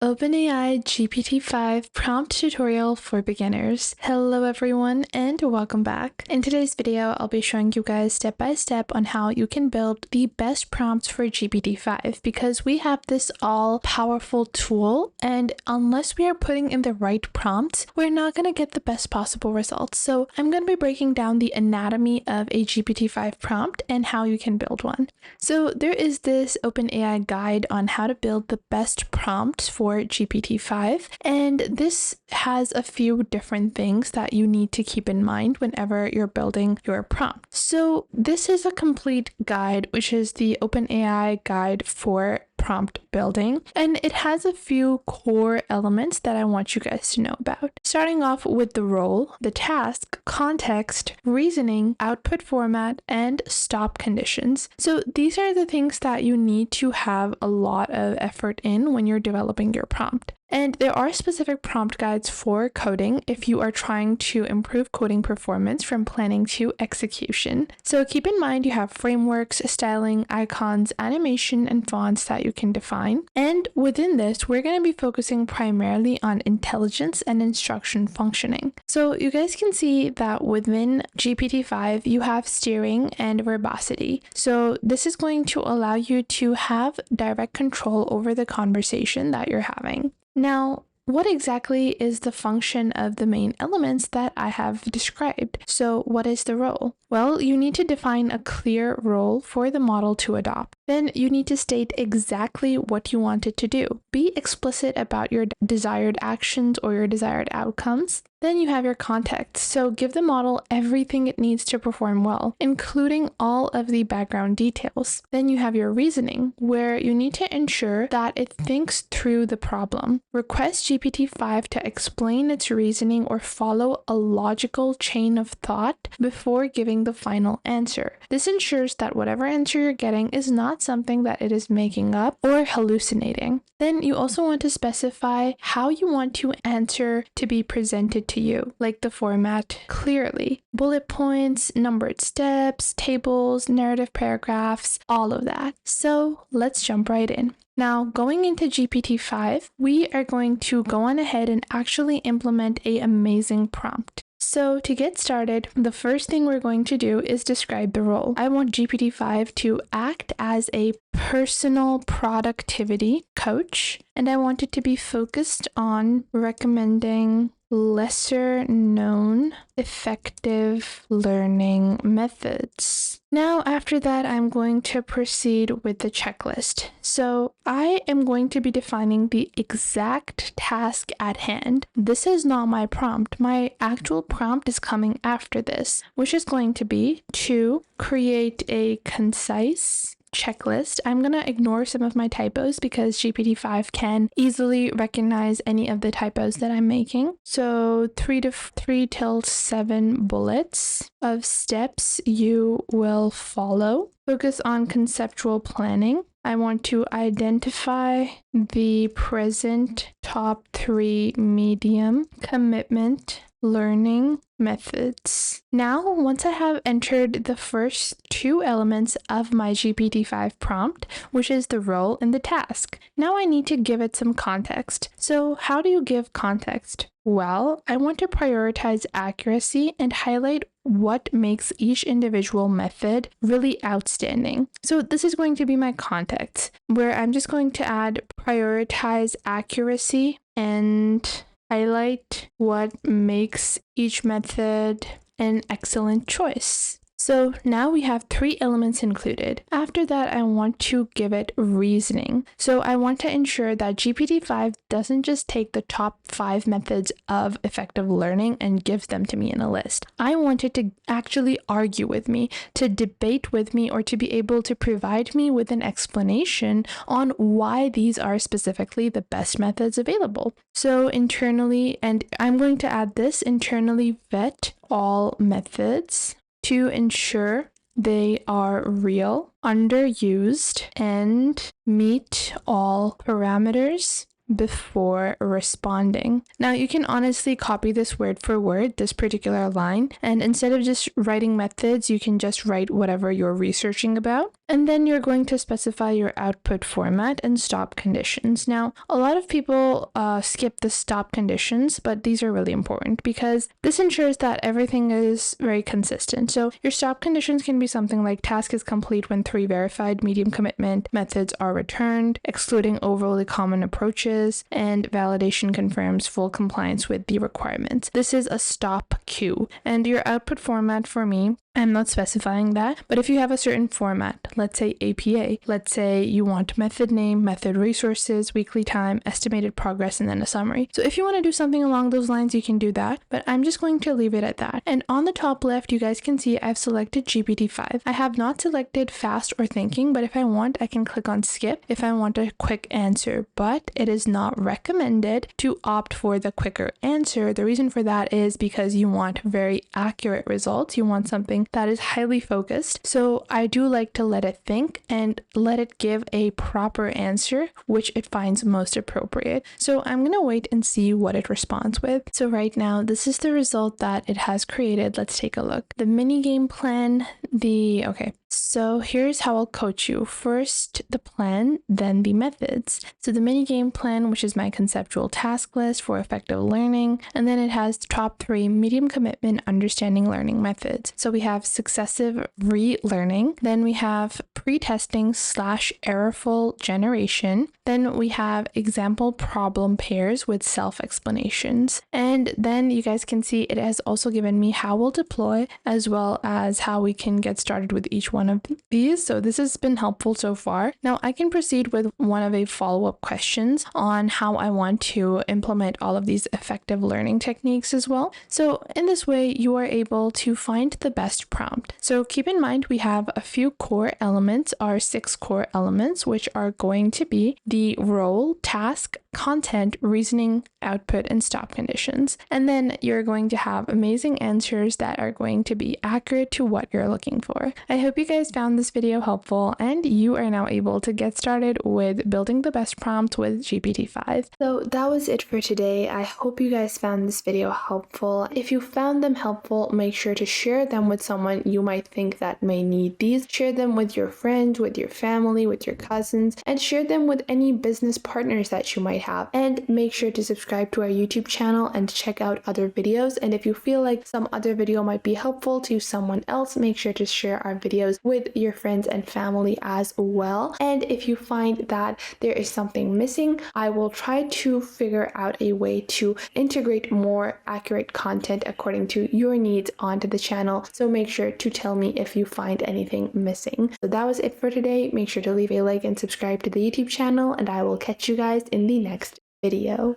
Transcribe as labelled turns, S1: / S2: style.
S1: OpenAI GPT-5 prompt tutorial for beginners. Hello everyone and welcome back. In today's video, I'll be showing you guys step by step on how you can build the best prompts for GPT-5 because we have this all powerful tool, and unless we are putting in the right prompts, we're not going to get the best possible results. So I'm going to be breaking down the anatomy of a GPT-5 prompt and how you can build one. So there is this OpenAI guide on how to build the best prompts for GPT-5, and this has a few different things that you need to keep in mind whenever you're building your prompt. So this is a complete guide, which is the OpenAI guide for prompt building, and it has a few core elements that I want you guys to know about. Starting off with the role, the task, context, reasoning, output format, and stop conditions. So these are the things that you need to have a lot of effort in when you're developing your prompt. And there are specific prompt guides for coding if you are trying to improve coding performance from planning to execution. So keep in mind you have frameworks, styling, icons, animation, and fonts that you can define. And within this, we're going to be focusing primarily on intelligence and instruction functioning. So you guys can see that within GPT-5, you have steering and verbosity. So this is going to allow you to have direct control over the conversation that you're having. Now, what exactly is the function of the main elements that I have described? So what is the role? Well, you need to define a clear role for the model to adopt. Then you need to state exactly what you want it to do. Be explicit about your desired actions or your desired outcomes. Then you have your context. So give the model everything it needs to perform well, including all of the background details. Then you have your reasoning, where you need to ensure that it thinks through the problem. Request GPT-5 to explain its reasoning or follow a logical chain of thought before giving the final answer. This ensures that whatever answer you're getting is not something that it is making up or hallucinating. Then you also want to specify how you want to answer to be presented to you, like the format clearly. Bullet points, numbered steps, tables, narrative paragraphs, all of that. So let's jump right in. Now, going into GPT-5, we are going to go on ahead and actually implement an amazing prompt. So to get started, the first thing we're going to do is describe the role. I want GPT-5 to act as a personal productivity coach, and I want it to be focused on recommending lesser known effective learning methods. Now, after that, I'm going to proceed with the checklist. So I am going to be defining the exact task at hand. This is not my prompt. My actual prompt is coming after this, which is going to be to create a concise checklist. I'm going to ignore some of my typos because GPT-5 can easily recognize any of the typos that I'm making. So 3 till 7 bullets of steps you will follow. Focus on conceptual planning. I want to identify the present top 3 medium commitment learning methods. Now, once I have entered the first 2 elements of my GPT-5 prompt, which is the role and the task, now I need to give it some context. So how do you give context? Well, I want to prioritize accuracy and highlight what makes each individual method really outstanding. So this is going to be my context, where I'm just going to add prioritize accuracy and highlight what makes each method an excellent choice. So now we have 3 elements included. After that, I want to give it reasoning. So I want to ensure that GPT-5 doesn't just take the top 5 methods of effective learning and gives them to me in a list. I want it to actually argue with me, to debate with me, or to be able to provide me with an explanation on why these are specifically the best methods available. So internally, and I'm going to add this, internally vet all methods to ensure they are real, underused, and meet all parameters before responding. Now you can honestly copy this word for word, this particular line, and instead of just writing methods, you can just write whatever you're researching about. And then you're going to specify your output format and stop conditions. Now, a lot of people skip the stop conditions, but these are really important because this ensures that everything is very consistent. So your stop conditions can be something like task is complete when 3 verified medium commitment methods are returned, excluding overly common approaches, and validation confirms full compliance with the requirements. This is a stop queue. And your output format for me, I'm not specifying that, but if you have a certain format, let's say APA, let's say you want method name, method resources, weekly time, estimated progress, and then a summary. So if you want to do something along those lines, you can do that, but I'm just going to leave it at that. And on the top left, you guys can see I've selected GPT-5. I have not selected fast or thinking, but if I want, I can click on skip if I want a quick answer, but it is not recommended to opt for the quicker answer. The reason for that is because you want very accurate results. You want something that is highly focused. So I do like to let it think and let it give a proper answer, which it finds most appropriate. So I'm going to wait and see what it responds with. So right now, this is the result that it has created. Let's take a look. The mini game plan, okay. So here's how I'll coach you. First, the plan, then the methods. So the mini game plan, which is my conceptual task list for effective learning, and then it has the top 3 medium commitment understanding learning methods. So we have successive relearning, then we have pre-testing / errorful generation, then we have example problem pairs with self-explanations, and then you guys can see it has also given me how we'll deploy as well as how we can get started with each one of these. So this has been helpful so far. Now I can proceed with one of a follow-up questions on how I want to implement all of these effective learning techniques as well. So in this way, you are able to find the best prompt. So keep in mind, we have a few core elements, our 6 core elements, which are going to be the role, task, content, reasoning, output, and stop conditions. And then you're going to have amazing answers that are going to be accurate to what you're looking for. I hope you guys found this video helpful and you are now able to get started with building the best prompt with GPT-5. So that was it for today. I hope you guys found this video helpful. If you found them helpful, make sure to share them with someone you might think that may need these. Share them with your friends, with your family, with your cousins, and share them with any business partners that you might have. And make sure to subscribe to our YouTube channel and check out other videos. And if you feel like some other video might be helpful to someone else, make sure to share our videos with your friends and family as well. And if you find that there is something missing, I will try to figure out a way to integrate more accurate content according to your needs onto the channel. So make sure to tell me if you find anything missing. So that was it for today. Make sure to leave a like and subscribe to the YouTube channel, and I will catch you guys in the next video.